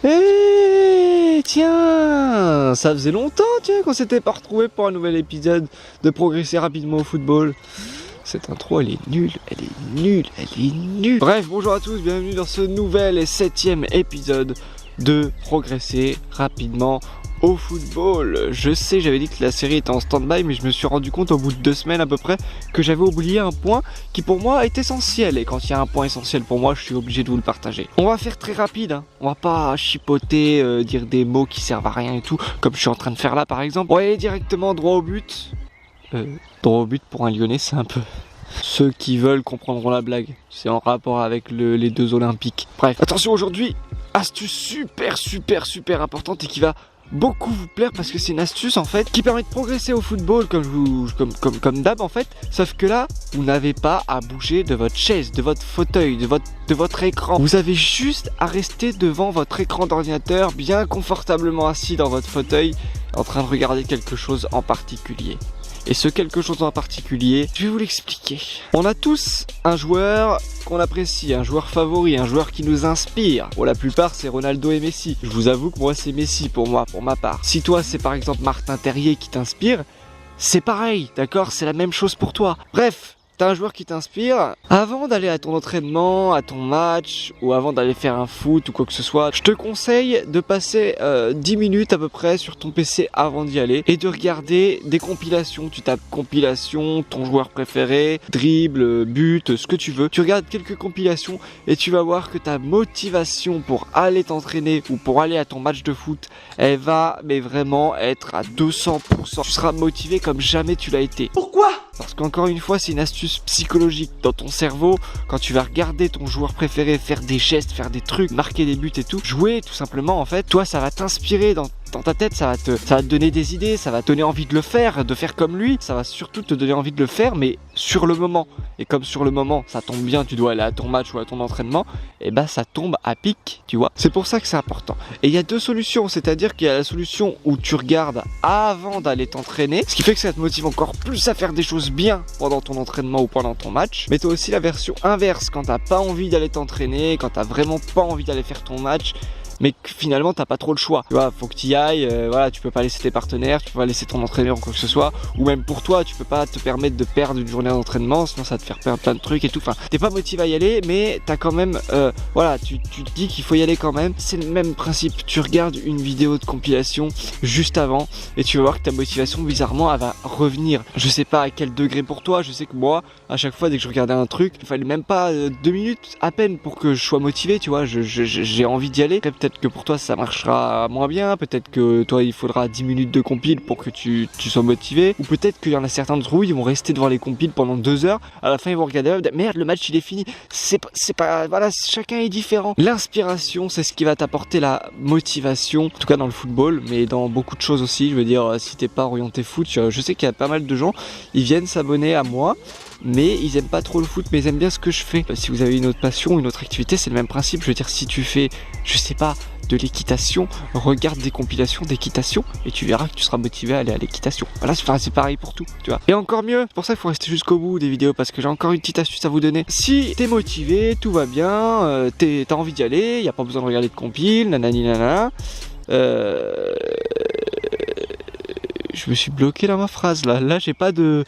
Eh tiens, ça faisait longtemps qu'on s'était pas retrouvés pour un nouvel épisode de Progresser rapidement au football. Cette intro elle est nulle, elle est nulle, elle est nulle. Bref, bonjour à tous, bienvenue dans ce nouvel et 7e épisode de Progresser rapidement au football. Je sais, j'avais dit que la série était en stand-by, mais je me suis rendu compte au bout de 2 semaines à peu près que j'avais oublié un point qui pour moi est essentiel. Et quand il y a un point essentiel pour moi, je suis obligé de vous le partager. On va faire très rapide, hein. On va pas chipoter, dire des mots qui servent à rien et tout, comme je suis en train de faire là par exemple. On va aller directement droit au but. Droit au but pour un Lyonnais, c'est un peu... Ceux qui veulent comprendront la blague. C'est en rapport avec les deux Olympiques. Bref, attention aujourd'hui, astuce super importante et qui va beaucoup vous plaire parce que c'est une astuce en fait qui permet de progresser au football comme d'hab en fait, sauf que là vous n'avez pas à bouger de votre chaise, de votre fauteuil, de votre écran. Vous avez juste à rester devant votre écran d'ordinateur bien confortablement assis dans votre fauteuil en train de regarder quelque chose en particulier. Et ce quelque chose en particulier, je vais vous l'expliquer. On a tous un joueur qu'on apprécie, un joueur favori, un joueur qui nous inspire. Pour la plupart, c'est Ronaldo et Messi. Je vous avoue que moi, c'est Messi pour moi, pour ma part. Si toi, c'est par exemple Martin Terrier qui t'inspire, c'est pareil, d'accord? C'est la même chose pour toi. Bref, t'as un joueur qui t'inspire. Avant d'aller à ton entraînement, à ton match, ou avant d'aller faire un foot ou quoi que ce soit, je te conseille de passer 10 minutes à peu près sur ton PC avant d'y aller et de regarder des compilations. Tu tapes compilation, ton joueur préféré, dribble, but, ce que tu veux. Tu regardes quelques compilations et tu vas voir que ta motivation pour aller t'entraîner ou pour aller à ton match de foot, elle va mais vraiment être à 200%. Tu seras motivé comme jamais tu l'as été. Pourquoi ? Parce qu'encore une fois, c'est une astuce psychologique dans ton cerveau. Quand tu vas regarder ton joueur préféré faire des gestes, faire des trucs, marquer des buts et tout, jouer tout simplement en fait, toi ça va t'inspirer dans ta tête, ça va te donner des idées, ça va te donner envie de le faire, de faire comme lui, ça va surtout te donner envie de le faire, mais sur le moment. Et comme sur le moment, ça tombe bien, tu dois aller à ton match ou à ton entraînement, et bah ça tombe à pic, tu vois. C'est pour ça que c'est important. Et il y a deux solutions, c'est-à-dire qu'il y a la solution où tu regardes avant d'aller t'entraîner, ce qui fait que ça te motive encore plus à faire des choses bien pendant ton entraînement ou pendant ton match. Mais tu as aussi la version inverse, quand t'as pas envie d'aller t'entraîner, quand t'as vraiment pas envie d'aller faire ton match, mais que finalement t'as pas trop le choix, tu vois, faut que tu y ailles, voilà, tu peux pas laisser tes partenaires, tu peux pas laisser ton entraîneur ou quoi que ce soit, ou même pour toi, tu peux pas te permettre de perdre une journée d'entraînement, sinon ça va te faire perdre plein de trucs et tout, enfin, t'es pas motivé à y aller, mais t'as quand même, voilà, tu te dis qu'il faut y aller quand même, c'est le même principe, tu regardes une vidéo de compilation juste avant, et tu vas voir que ta motivation, bizarrement, elle va revenir. Je sais pas à quel degré pour toi, je sais que moi, à chaque fois, dès que je regardais un truc, il fallait même pas 2 minutes à peine pour que je sois motivé, tu vois, j'ai envie d'y aller. Peut-être que pour toi ça marchera moins bien, peut-être que toi il faudra 10 minutes de compile pour que tu sois motivé, ou peut-être qu'il y en a certains d'entre vous, ils vont rester devant les compiles pendant 2 heures, à la fin ils vont regarder, merde le match il est fini, c'est pas, voilà, chacun est différent. L'inspiration c'est ce qui va t'apporter la motivation, en tout cas dans le football, mais dans beaucoup de choses aussi, je veux dire, si t'es pas orienté foot, je sais qu'il y a pas mal de gens, ils viennent s'abonner à moi, mais ils aiment pas trop le foot, mais ils aiment bien ce que je fais. Si vous avez une autre passion, une autre activité, c'est le même principe. Je veux dire, si tu fais, je sais pas, de l'équitation, regarde des compilations d'équitation et tu verras que tu seras motivé à aller à l'équitation. Voilà, c'est pareil pour tout, tu vois. Et encore mieux, c'est pour ça qu'il faut rester jusqu'au bout des vidéos parce que j'ai encore une petite astuce à vous donner. Si t'es motivé, tout va bien, t'as envie d'y aller, y a pas besoin de regarder de compile, nanani nanana. Je me suis bloqué dans ma phrase là j'ai pas de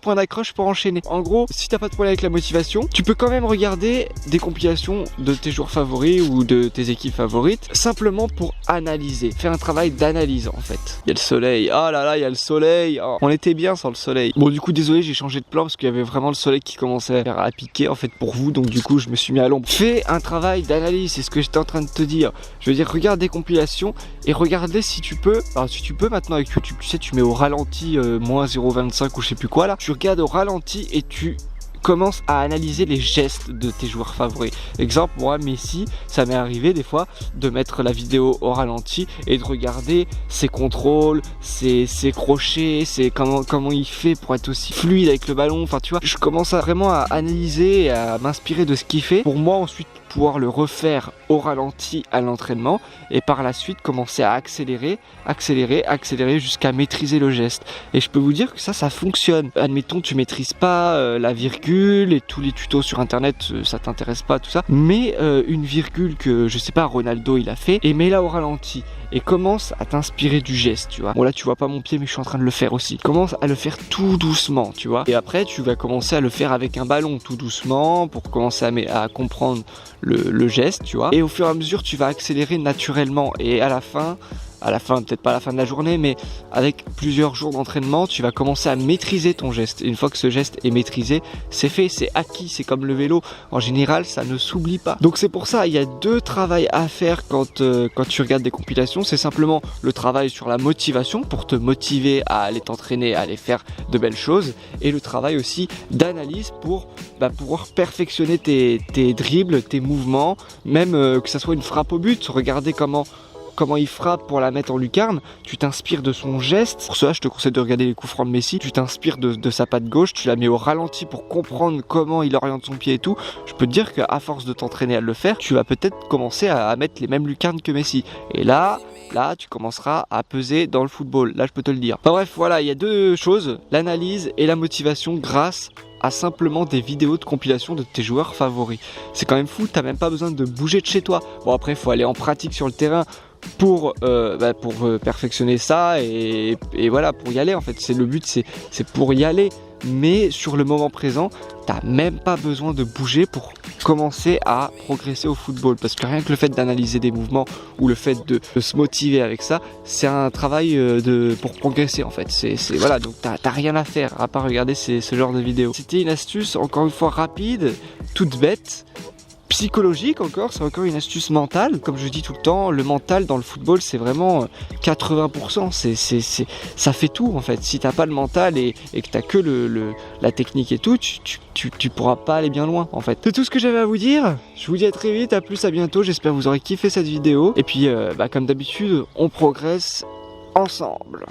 point d'accroche pour enchaîner. En gros, si t'as pas de problème avec la motivation, tu peux quand même regarder des compilations de tes joueurs favoris ou de tes équipes favorites, simplement pour analyser, faire un travail d'analyse en fait. Il y a le soleil, oh là là, il y a le soleil, oh. On était bien sans le soleil. Bon du coup désolé, j'ai changé de plan parce qu'il y avait vraiment le soleil qui commençait à piquer en fait pour vous, donc du coup je me suis mis à l'ombre. Fais un travail d'analyse, c'est ce que j'étais en train de te dire. Je veux dire, regarde des compilations et regarde-les si tu peux. Alors si tu peux maintenant avec YouTube, tu sais, tu mets au ralenti moins 0,25 ou je sais plus quoi là, tu regardes au ralenti et tu commences à analyser les gestes de tes joueurs favoris. Exemple, moi Messi, ça m'est arrivé des fois de mettre la vidéo au ralenti et de regarder ses contrôles, ses crochets, comment il fait pour être aussi fluide avec le ballon, enfin tu vois, je commence vraiment à analyser et à m'inspirer de ce qu'il fait pour moi ensuite pouvoir le refaire au ralenti à l'entraînement et par la suite commencer à accélérer jusqu'à maîtriser le geste. Et je peux vous dire que ça fonctionne. Admettons, tu maîtrises pas la virgule et tous les tutos sur internet, ça t'intéresse pas, tout ça, mais une virgule que, je sais pas, Ronaldo il a fait, et mets-la au ralenti et commence à t'inspirer du geste, tu vois. Bon là tu vois pas mon pied mais je suis en train de le faire aussi. Commence à le faire tout doucement, tu vois. Et après tu vas commencer à le faire avec un ballon tout doucement pour commencer à comprendre le geste, tu vois. Et au fur et à mesure tu vas accélérer naturellement et à la fin, peut-être pas à la fin de la journée, mais avec plusieurs jours d'entraînement, tu vas commencer à maîtriser ton geste. Et une fois que ce geste est maîtrisé, c'est fait, c'est acquis, c'est comme le vélo. En général, ça ne s'oublie pas. Donc c'est pour ça, il y a deux travails à faire quand tu regardes des compilations. C'est simplement le travail sur la motivation pour te motiver à aller t'entraîner, à aller faire de belles choses. Et le travail aussi d'analyse pour pouvoir perfectionner tes dribbles, tes mouvements, même que ça soit une frappe au but. Regardez comment il frappe pour la mettre en lucarne, tu t'inspires de son geste. Pour cela, je te conseille de regarder les coups francs de Messi. Tu t'inspires de sa patte gauche, tu la mets au ralenti pour comprendre comment il oriente son pied et tout. Je peux te dire qu'à force de t'entraîner à le faire, tu vas peut-être commencer à mettre les mêmes lucarnes que Messi. Et là, tu commenceras à peser dans le football. Là, je peux te le dire. Enfin bref, voilà, il y a deux choses, l'analyse et la motivation grâce à simplement des vidéos de compilation de tes joueurs favoris. C'est quand même fou, t'as même pas besoin de bouger de chez toi. Bon après, il faut aller en pratique sur le terrain pour perfectionner ça et voilà, pour y aller en fait. Le but c'est pour y aller, mais sur le moment présent t'as même pas besoin de bouger pour commencer à progresser au football, parce que rien que le fait d'analyser des mouvements ou le fait de se motiver avec ça, c'est un travail pour progresser en fait. Voilà, donc t'as rien à faire à part regarder ce genre de vidéos. C'était une astuce encore une fois rapide, toute bête, psychologique encore, c'est encore une astuce mentale. Comme je dis tout le temps, le mental dans le football c'est vraiment 80%, ça fait tout en fait. Si t'as pas le mental et que t'as que la technique et tout, tu pourras pas aller bien loin en fait. C'est tout ce que j'avais à vous dire, je vous dis à très vite, à plus, à bientôt, j'espère que vous aurez kiffé cette vidéo. Et puis comme d'habitude, on progresse ensemble.